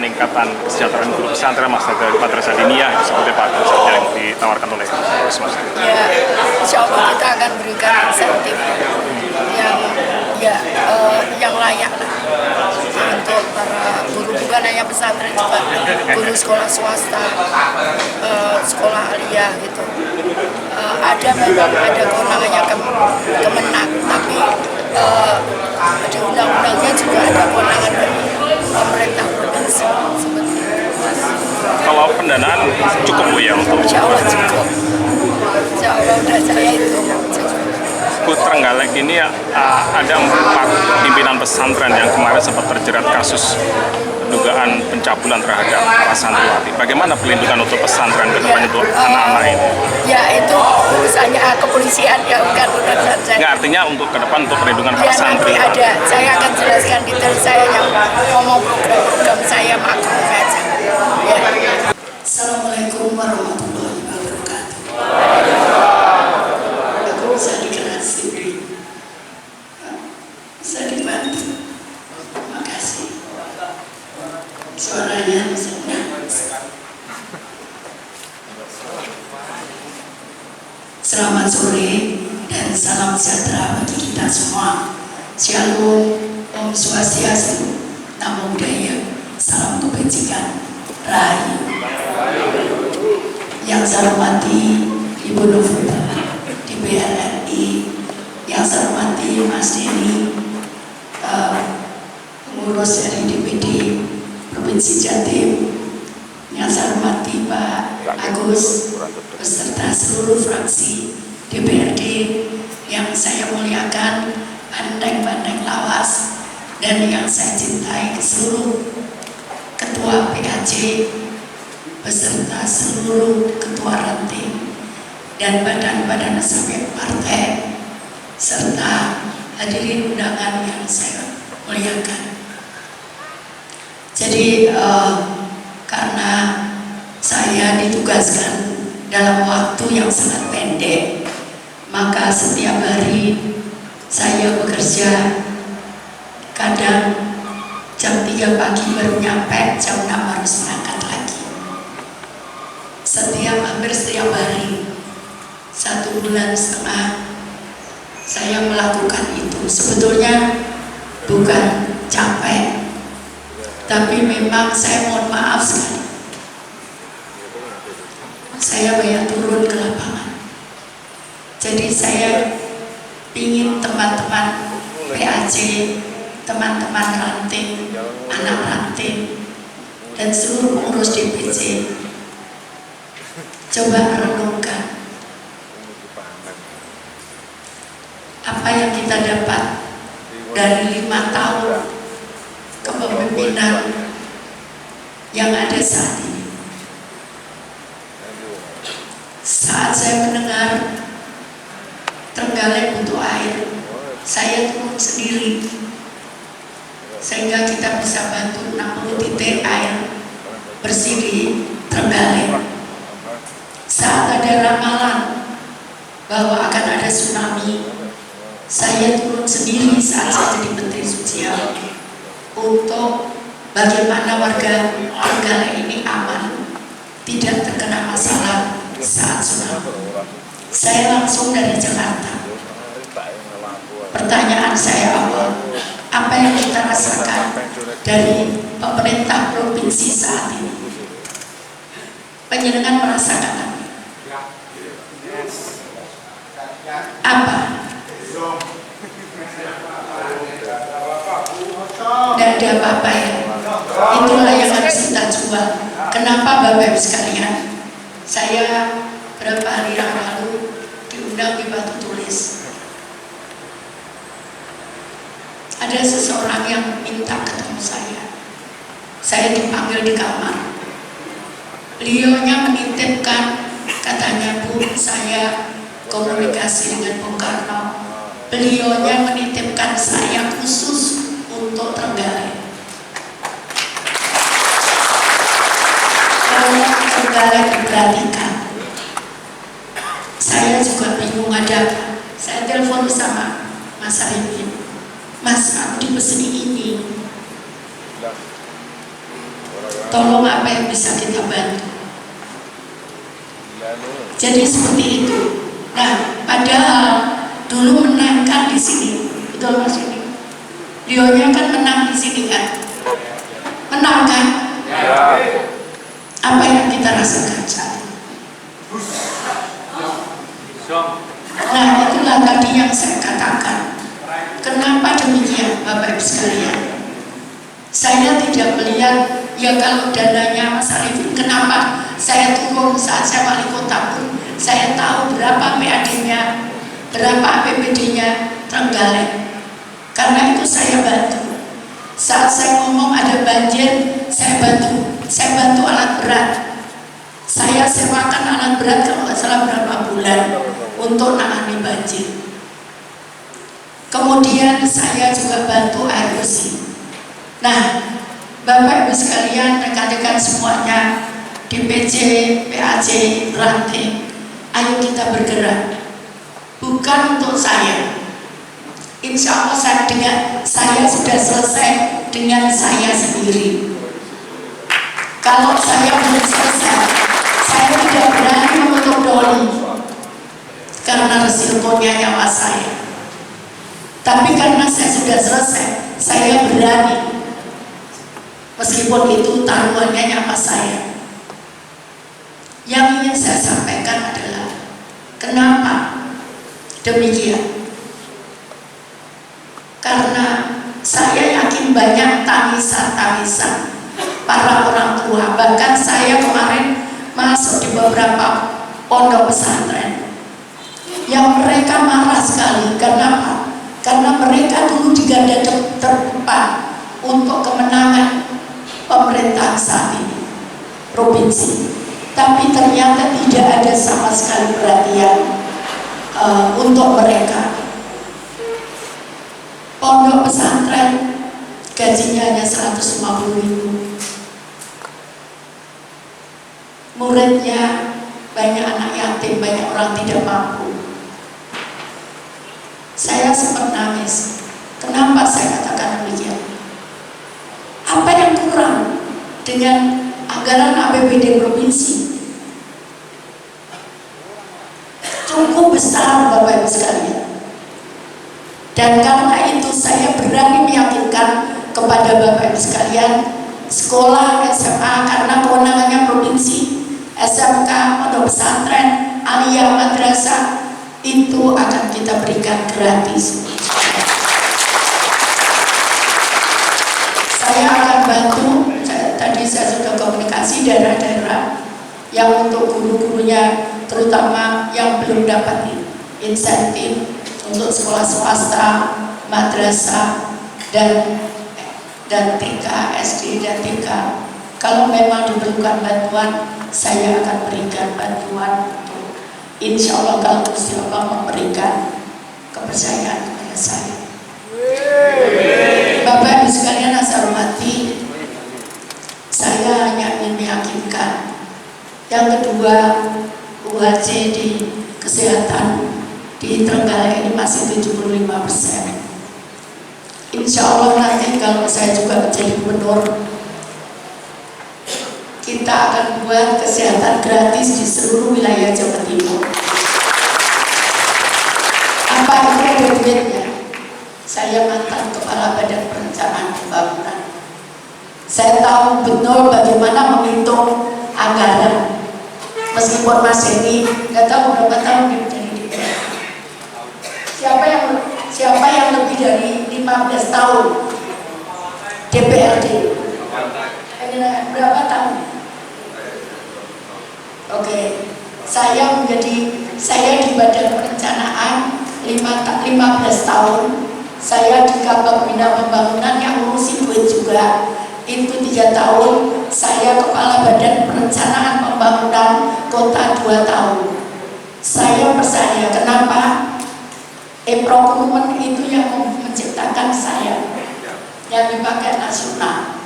peningkatan kesejahteraan guru pesantren Mas dari Madrasah Diniyah seperti apa konsep yang ditawarkan oleh Mas? Ya, insya Allah kita akan berikan insentif yang yang layak lah untuk para guru, bukan hanya pesantren juga guru sekolah swasta, sekolah aliyah gitu. Memang ada kewenangannya Kemenak, tapi di undang-undangnya juga ada kewenangan dari pemerintah provinsi seperti itu. Kalau pendanaan cukup Bu ya untuk Insya Allah cukup. Insya Allah udah saya itu cukup. Bu, Trenggalek ini ada 4 pimpinan pesantren yang kemarin sempat terjerat kasus dugaan pencabulan terhadap para santriwati. Bagaimana pelindungan untuk pesantren ke depan untuk anak-anak ini? Ya itu urusannya kepolisian ya, bukan urusan saya. Nggak, artinya untuk ke depan untuk perlindungan para santri. Nanti ada, saya akan jelaskan detail saya yang ngomong program-program saya makro aja. Ya. Assalamualaikum warahmatullahi wabarakatuh. Aku bisa dikasih, bisa dibantu. Terima kasih. Suaranya sedang. Selamat sore dan salam sejahtera bagi kita semua. Shalom, Om Swastiastu, Namo Buddhaya, salam kebajikan, Rahayu. Yang saya hormati Ibu Novita di BRRI, yang saya hormati Mas Denny, pengurus dari DPD Provinsi Jatim, yang saya hormati Pak Agus beserta seluruh fraksi DPRD yang saya muliakan, Banteng Lawas, dan yang saya cintai seluruh ketua PAJ beserta seluruh ketua ranting dan badan-badan sampai partai serta hadirin undangan yang saya muliakan. Jadi karena saya ditugaskan dalam waktu yang sangat pendek, maka setiap hari saya bekerja, kadang jam 3 pagi baru nyampe, jam 6 harus berangkat lagi. Hampir setiap hari, 1,5 bulan saya melakukan itu. Sebetulnya bukan capek, tapi memang saya mohon maaf sekali, saya banyak turun ke lapangan. Jadi saya ingin teman-teman PAJ, teman-teman ranting, anak ranting, dan seluruh pengurus DPC coba renungkan apa yang kita dapat dari 5 tahun kepemimpinan yang ada saat ini. Saat saya mendengar Trenggalek butuh air, saya turun sendiri sehingga kita bisa bantu 60 titik air bersih di Trenggalek. Saat ada ramalan bahwa akan ada tsunami, saya turun sendiri saat saya jadi Menteri Sosial untuk bagaimana warga Trenggalek ini aman, tidak terkena masalah saat tsunami. Saya langsung dari Jakarta. Pertanyaan saya apa yang kita rasakan dari pemerintah provinsi saat ini? Penjenengan merasakan apa? Tidak ada apa-apa ya. Itulah yang harus kita jual. Kenapa Bapak Ibu sekalian? Saya berapa hari yang lalu diundang di Batu Tulis. Ada seseorang yang minta ketemu saya. Saya dipanggil di kamar. Beliaunya menitipkan, katanya, Bu, saya komunikasi dengan Bung Karno. Beliaunya menitipkan saya khusus untuk Trenggalek. Kalau Trenggalek diperhatikan, saya juga bingung ada. Saya telepon sama Mas Arifin, Mas, aku dipeseni ini. tolong apa yang bisa kita bantu. Jadi seperti itu. Nah, padahal dulu menang kan di sini, betul Mas ini. Lionya kan menang di sini kan, menang kan? Ya. Apa yang kita rasakan saat ini? Nah, itulah tadi yang saya katakan. Kenapa demikian, Bapak Ibu sekalian? Saya tidak melihat, ya kalau dananya Mas Arifin, kenapa saya turun saat saya wali kota pun saya tahu berapa PAD-nya, berapa APBD-nya Trenggalek. Karena itu saya bantu. Saat saya ngomong ada banjir, saya bantu alat berat. Saya sewakan alat berat kalau nggak salah berapa bulan untuk menangani banjir. Kemudian saya juga bantu air bersih. Nah, Bapak Ibu sekalian, rekan-rekan semuanya, DPC, PAC, ranting, ayo kita bergerak. Bukan untuk saya. Insya Allah saya sudah selesai dengan saya sendiri. Kalau saya belum selesai, saya tidak berani untuk doli karena resikonya nyawa saya. Tapi karena saya sudah selesai, saya berani. Meskipun itu taruhannya nyawa saya. Yang ingin saya sampaikan adalah kenapa demikian? Karena saya yakin banyak tangisan-tangisan para orang tua. Bahkan saya kemarin masuk di beberapa pondok pesantren yang mereka marah sekali. Kenapa? Karena mereka dulu di garda terdepan untuk kemenangan pemerintahan saat ini provinsi, tapi ternyata tidak ada sama sekali perhatian untuk mereka. Pondok pesantren gajinya hanya 150.000, muridnya banyak anak yatim, banyak orang tidak mampu. Saya sempat nangis. Kenapa saya katakan demikian? Apa yang kurang dengan anggaran APBD provinsi? Cukup besar, Bapak Ibu sekalian. Dan karena itu saya berani meyakinkan kepada Bapak Ibu sekalian, sekolah SMA karena kewenangannya provinsi, SMK, pondok pesantren, aliyah, madrasah, itu akan kita berikan gratis. Saya akan bantu, tadi saya sudah komunikasi daerah-daerah yang untuk guru-gurunya, terutama yang belum dapat insentif untuk sekolah swasta, madrasah, dan TK, SD dan TK. Kalau memang diperlukan bantuan, saya akan berikan bantuan. Insya Allah kalau Gusti Allah memberikan kepercayaan kepada saya. Bapak Ibu sekalian saya hormati, saya hanya ingin meyakinkan. Yang kedua, UHC di kesehatan di Trenggalek ini masih 75%. Insya Allah nanti kalau saya juga menjadi gubernur, kita akan buat kesehatan gratis di seluruh wilayah Jawa Timur. Apa itu ada duitnya? Saya mantan Kepala Badan Perencanaan Pembangunan. Saya tahu betul bagaimana menghitung anggaran. Meskipun Mas Edi nggak tahu berapa tahun dia menjadi DPR. Siapa yang lebih dari 15 tahun DPRD? Berapa tahun? Oke, saya di Badan Perencanaan 15 tahun. Saya di Kabag Bina Pembangunan yang ngurusi duit juga. Itu 3 tahun. Saya Kepala Badan Perencanaan Pembangunan Kota 2 tahun. Saya percaya kenapa? Procurement itu yang menciptakan saya, yang dipakai nasional.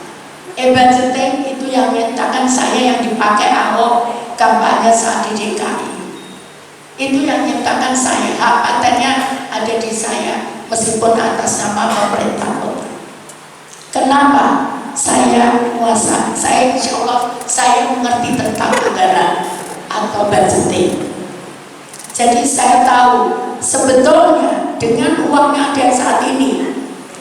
Budgeting itu yang menciptakan saya, yang dipakai Ahok kampanye saat di DKI. Itu yang menciptakan saya. Hak patennya ada di saya, meskipun atas nama pemerintah kota. Kenapa? Saya kuasa, saya insya saya mengerti tentang anggaran atau budgeting. Jadi saya tahu sebetulnya dengan uang yang ada saat ini,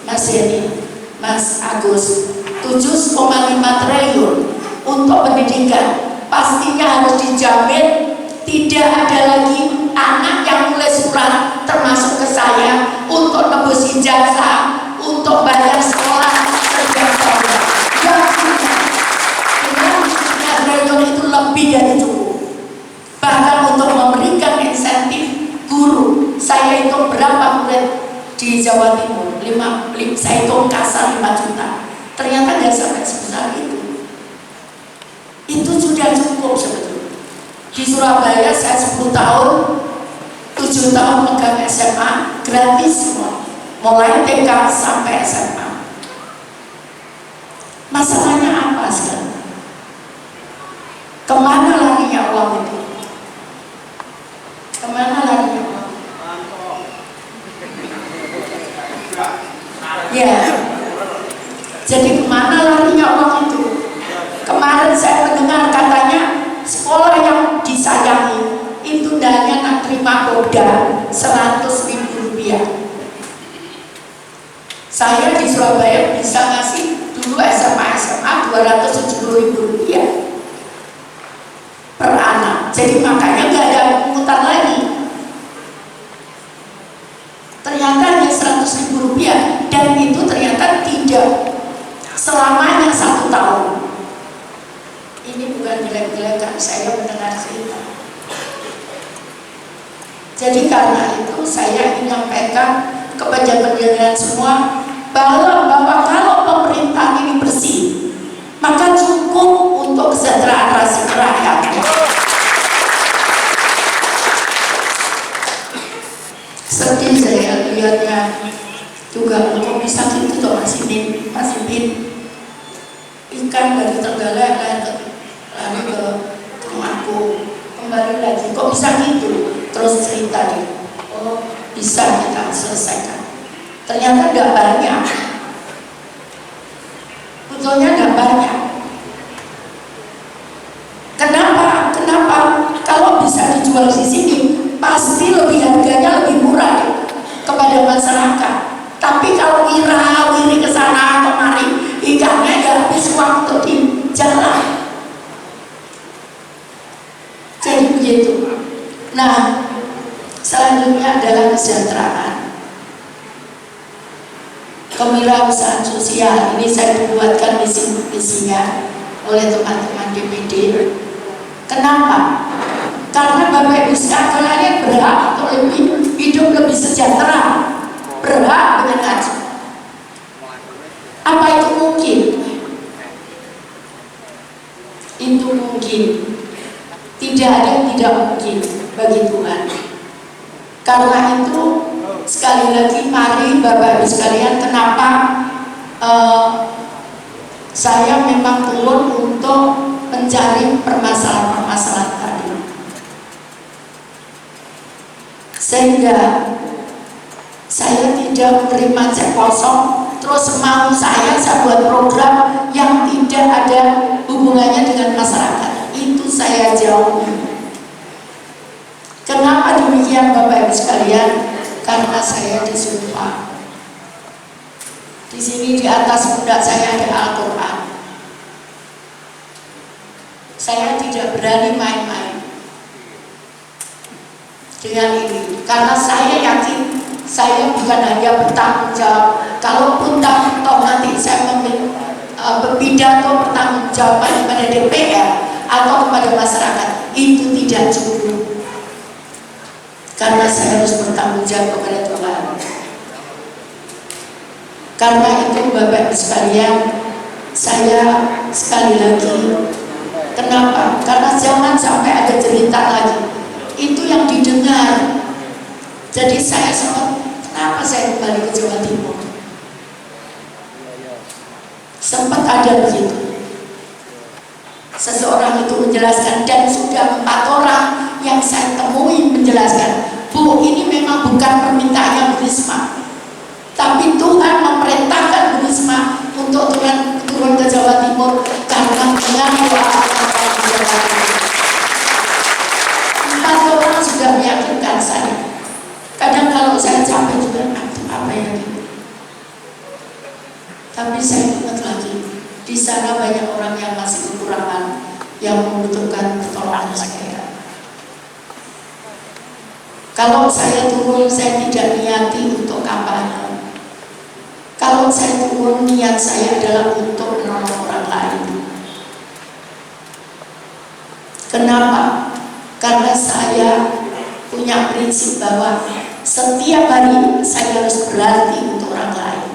Mas Yeni, Mas Agus, 7,5 triliun untuk pendidikan, pastinya harus dijamin tidak ada lagi anak yang nulis surat termasuk ke saya untuk nebus ijazah, untuk bayar sekolah setiap tahun. Yang dengan 7 triliun itu lebih dari cukup. Bahkan untuk memberikan insentif guru, saya hitung berapa murid di Jawa Timur, saya hitung kasar 5 juta, ternyata nggak sampai sebesar itu. Itu sudah cukup sebetulnya. Di Surabaya saya 10 tahun, 7 tahun megang SMA, gratis semua, mulai TK sampai SMA. Masalahnya apa sekarang? Kemana larinya uang itu? Kemana larinya uang? Ya, jadi kemana larinya uang itu? Kemarin saya mendengar katanya sekolah yang disayangi itu hanya nak terima boda 100.000 rupiah. Saya di Surabaya bisa ngasih dulu SMA 270.000 rupiah per anak. Jadi makanya nggak ada pungutan lagi. Ternyata hanya 100.000 rupiah, dan itu ternyata tidak selamanya 1 tahun. Ini bukan jelek-jelekan, saya mendengar cerita. Jadi karena itu saya ingin menyampaikan kepada penjelasan semua bahwa kalau pemerintah ini bersih, maka cukup untuk kesejahteraan rakyat. Sedih saya lihatnya juga, kok bisa gitu tuh Mas Imin, ikan dari Trenggalek lari ke rumahku, kembali lagi, kok bisa gitu? Terus cerita dia, oh bisa kita selesaikan. Ternyata nggak banyak, betulnya nggak banyak. Kenapa? Kalau bisa dijual di sini, pasti harganya lebih murah kepada masyarakat. Tapi kalau wiri ke sana kemari, ikannya ya habis waktu di jalan. Jadi begitu. Nah, selanjutnya adalah kesejahteraan. Kewirausahaan sosial ini saya dibuatkan misinya oleh teman-teman DPD. Kenapa? Karena Bapak Ibu sekalian berhak untuk hidup lebih sejahtera, berhak dengan haji. Apa itu mungkin? Itu mungkin. Tidak ada yang tidak mungkin bagi Tuhan. Karena itu sekali lagi mari Bapak Ibu sekalian, kenapa saya memang turun untuk mencari permasalahan-permasalahan tadi. Sehingga saya tidak menerima cek kosong terus mau saya buat program yang tidak ada hubungannya dengan masyarakat. Itu saya jauhi. Kenapa demikian Bapak Ibu sekalian? Karena saya disumpah. Di sini di atas pundak saya ada Al-Quran. Saya tidak berani main-main dengan ini, karena saya yakin saya bukan hanya bertanggung jawab. Kalaupun nanti saya berpidato bertanggung jawab kepada DPR atau kepada masyarakat, itu tidak cukup, karena saya harus bertanggung jawab kepada Tuhan. Karena itu Bapak Ibu sekalian, saya sekali lagi, kenapa? Karena jangan sampai ada cerita lagi itu yang didengar. Jadi saya kenapa saya kembali ke Jawa Timur? Sempat ada begitu. Seseorang itu menjelaskan, dan sudah 4 orang yang saya temui menjelaskan, Bu, ini memang bukan permintaannya Bu Risma, tapi Tuhan memerintahkan Bu Risma untuk turun ke Jawa Timur karena dengan doa banyak orang yang masih kekurangan, yang membutuhkan pertolongan saya. Kalau saya turun, saya tidak niati untuk kampanye. Kalau saya turun, niat saya adalah untuk menolong orang lain. Kenapa? Karena saya punya prinsip bahwa setiap hari saya harus berarti untuk orang lain.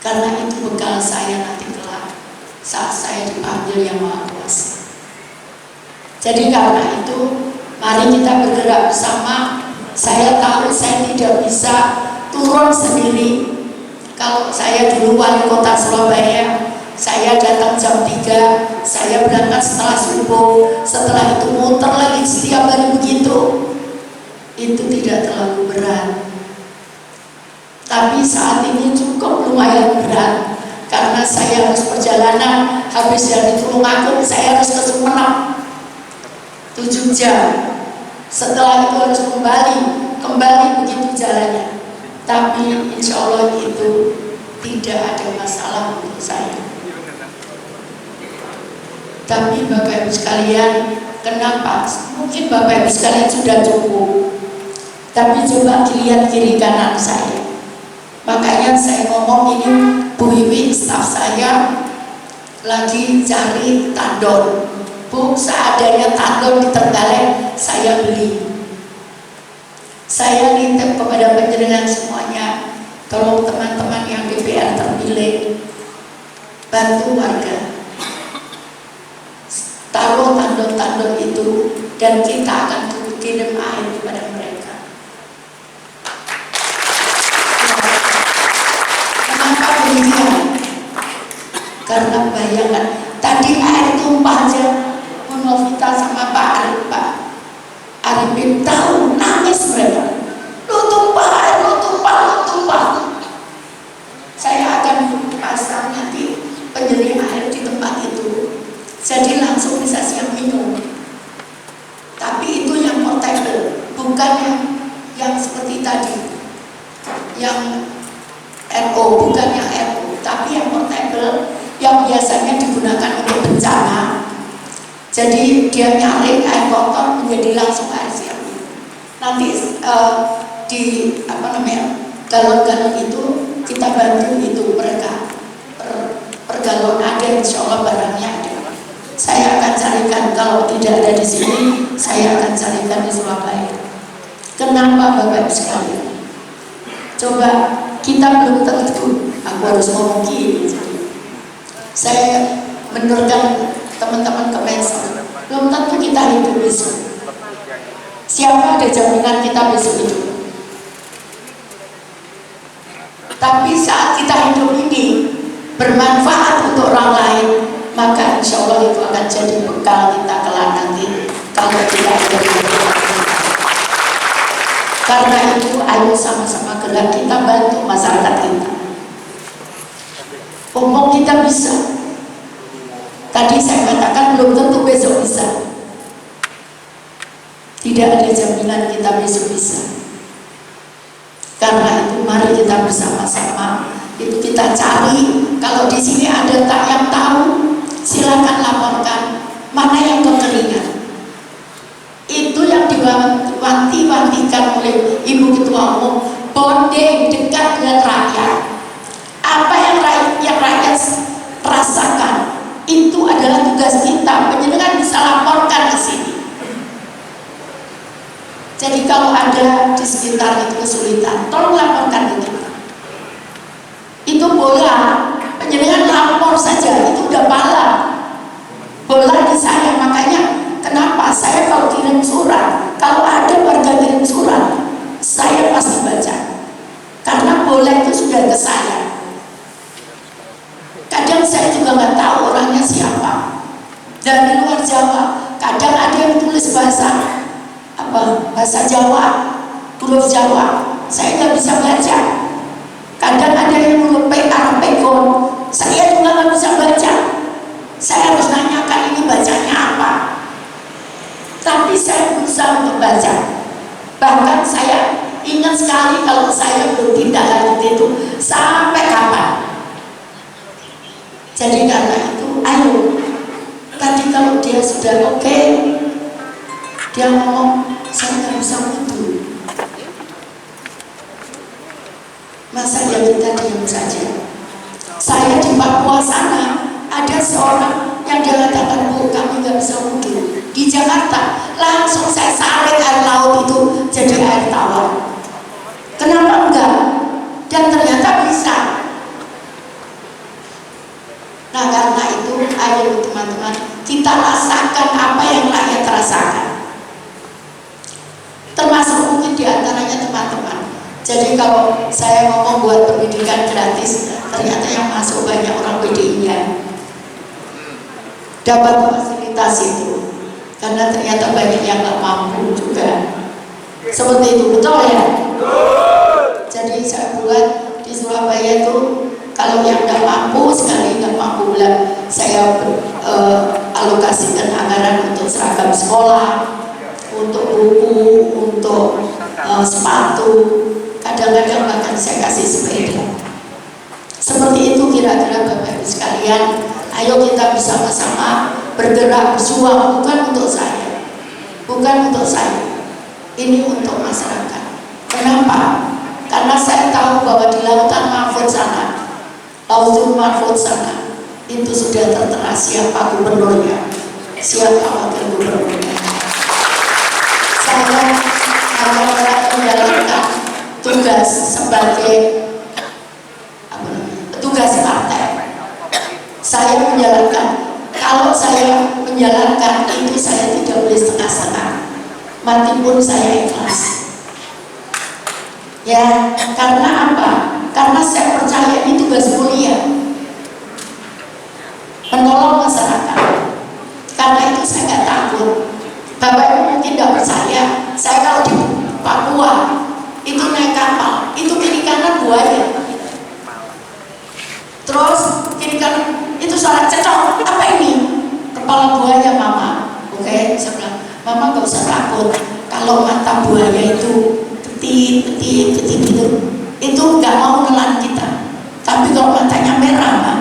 Karena itu bekal saya nanti kelak saat saya dipanggil Yang Maha Kuasa. Jadi karena itu, mari kita bergerak bersama. Saya tahu saya tidak bisa turun sendiri. Kalau saya dulu wali kota Surabaya, saya datang jam 3, saya berangkat setelah subuh, setelah itu muter lagi setiap hari begitu. Itu tidak terlalu berat. Tapi saat ini cukup lumayan berat, karena saya harus perjalanan, habis dari Tulungagung saya harus ke Sumenep 7 jam. Setelah itu harus kembali begitu jalannya. Tapi insya Allah itu tidak ada masalah untuk saya. Tapi Bapak Ibu sekalian, kenapa? Mungkin Bapak Ibu sekalian sudah cukup, tapi coba dilihat kiri kanan saya. Makanya saya ngomong ini, Bu Wiwi, staf saya lagi cari tandon. Bu, seadanya tandon di Trenggalek saya beli. Saya nitip kepada panjenengan semuanya, tolong teman-teman yang DPR terpilih, bantu warga, taruh tandon-tandon itu, dan kita akan kirim air kepada mereka. Kenapa demikian? Karena bayangkan, tadi air tumpah aja, Novita sama Pak Arifin tahu, nangis mereka. Lu tumpah. Saya akan pasang nanti penyedia air di tempat itu, jadi langsung bisa siap minum. Tapi itu yang portable, bukan yang seperti tadi, yang RO, bukan yang RO, tapi yang portable, yang biasanya digunakan untuk bencana. Jadi dia nyaring air kotor menjadi langsung air siap minum. Nanti di galon-galon itu kita bantu itu mereka per galon ada, insya Allah barangnya ada. Saya akan carikan, kalau tidak ada di sini, saya akan carikan di Surabaya. Kenapa Bapak Ibu sekalian? Coba, kita belum tentu, aku harus ngomong gini. Saya menurutkan teman-teman Kemensos, belum tentu kita hidup besok. Siapa ada jaminan kita besok hidup? Tapi saat kita hidup ini bermanfaat untuk orang lain, maka insya Allah itu akan jadi bekal kita kelak nanti kalau kita hidup. Karena itu, ayo sama-sama gerak kita bantu masyarakat kita. Umum kita bisa. Tadi saya katakan belum tentu besok bisa. Tidak ada jaminan kita besok bisa. Karena itu mari kita bersama-sama itu kita cari. Kalau di sini ada tak yang tahu, silakan laporkan mana yang kekeringan. Itu yang diwanti-wantikan oleh Ibu Ketua Umum, bonding dekat dengan rakyat. Apa yang rakyat rasakan itu adalah tugas kita. Penjenengan bisa laporkan ke sini. Jadi kalau ada di sekitar itu kesulitan, tolong laporkan ke kita. Itu bola, penjenengan lapor saja, itu udah pahala. Bola di saya, makanya kenapa saya kalau kirim surat, kalau ada warga kirim surat, saya pasti baca. Karena bola itu sudah ke saya. Kadang saya juga nggak tahu orangnya siapa. Dari luar Jawa, kadang ada yang tulis bahasa Jawa, huruf Jawa, saya nggak bisa baca. Kadang ada yang huruf PR, Pegon, saya juga nggak bisa baca. Saya harus nanyakan ini bacanya apa. Tapi saya berusaha untuk baca. Bahkan saya ingat sekali kalau saya bertindak lanjut itu sampai kapan. Jadi karena itu, ayo, tadi kalau dia sudah oke, dia ngomong, saya nggak bisa wudhu. Masa ya kita diam saja? Saya di Papua sana, ada seorang yang dia katakan, Bu, kami nggak bisa wudhu. Di Jakarta, langsung saya saring air laut itu jadi air tawar. Kenapa enggak? Dan ternyata bisa. Nah karena itu, ayo teman-teman, kita rasakan apa yang rakyat rasakan. Termasuk mungkin diantaranya teman-teman. Jadi kalau saya ngomong buat pendidikan gratis, ternyata yang masuk banyak orang PDI-nya. Dapat fasilitas itu. Karena ternyata banyak yang nggak mampu juga. Seperti itu, betul ya? Jadi saya buat di Surabaya itu, kalau yang nggak mampu, sekali nggak mampu bulan, saya alokasikan anggaran untuk seragam sekolah, untuk buku, untuk sepatu, kadang-kadang bahkan saya kasih sepeda. Seperti itu kira-kira Bapak Ibu sekalian. Ayo kita bersama-sama bergerak berjuang, bukan untuk saya, bukan untuk saya, ini untuk masyarakat. Kenapa? Karena saya tahu bahwa di lautan Mahfud sana, lautan Mahfud sana, itu sudah tertera siapa gubernurnya, siapa wakil gubernurnya. Saya hanya menjalankan tugas sebagai tugas partai. Saya menjalankan, kalau saya menjalankan itu saya tidak boleh setengah-setengah, mati pun saya ikhlas. Ya, karena apa? Karena saya percaya ini tugas mulia, menolong masyarakat. Karena itu saya nggak takut. Bapak Ibu mungkin tidak percaya, saya kalau di Papua itu naik kapal, itu kiri kanan buaya. Terus kiri kanan itu suara cecok, apa ini? Kepala buaya Mama. Oke, saya bilang, Mama gak usah takut. Kalau mata buaya itu ketit itu nggak mau nelan kita. Tapi kalau matanya merah, Mama,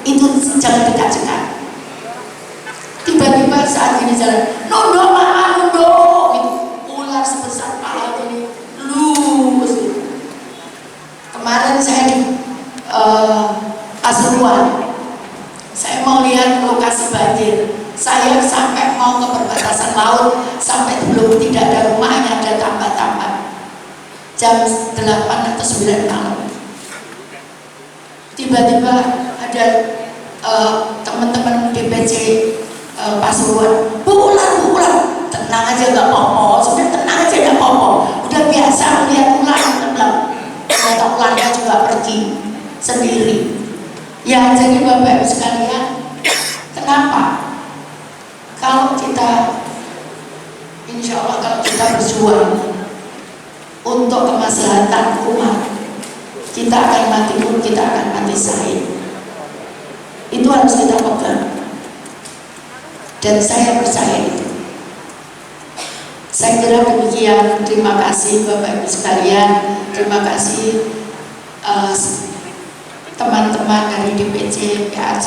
itu jangan dekat-dekat. Tiba-tiba saat ini jalan, nundo Mama, nundo, gitu. Ular sebesar pala ini, lurus. Kemarin saya di Pasuruan, saya mau lihat lokasi banjir. Saya sampai mau ke perbatasan laut, sampai belum tidak ada rumahnya, ada tambah-tambah. Jam 8 atau 9 malam. Tiba-tiba ada teman-teman DPC Pasuruan, ular, tenang aja nggak apa-apa, sudah tenang aja nggak apa-apa. Udah biasa melihat ular, ternyata ularnya juga pergi sendiri. Ya, jadi Bapak Ibu sekalian, kenapa? Kalau kita, insya Allah kalau kita berjuang untuk kemaslahatan umat, kita akan mati pun, kita akan mati syahid. Itu harus kita pegang. Dan saya percaya itu. Saya kira demikian. Terima kasih Bapak Ibu sekalian. Terima kasih teman-teman dari DPC, PAC,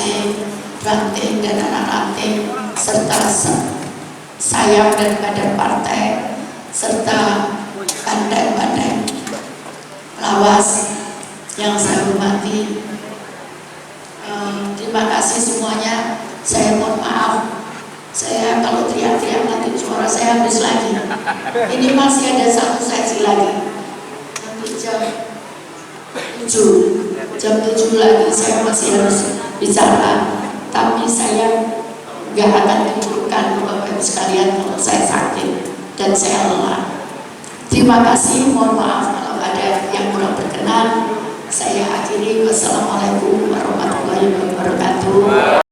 ranting dan anak ranting, serta sayap dan badan partai, serta bandai-bandai lawas yang saya hormati. Terima kasih semuanya. Saya mohon maaf, saya kalau teriak-teriak nanti suara saya habis lagi. Ini masih ada satu sesi lagi. Nanti jam 7 lagi saya masih harus bicara, tapi saya nggak akan tidurkan Bapak Ibu sekalian kalau saya sakit dan saya lelah. Terima kasih, mohon maaf kalau ada yang kurang berkenan. Saya akhiri, wassalamualaikum warahmatullahi wabarakatuh.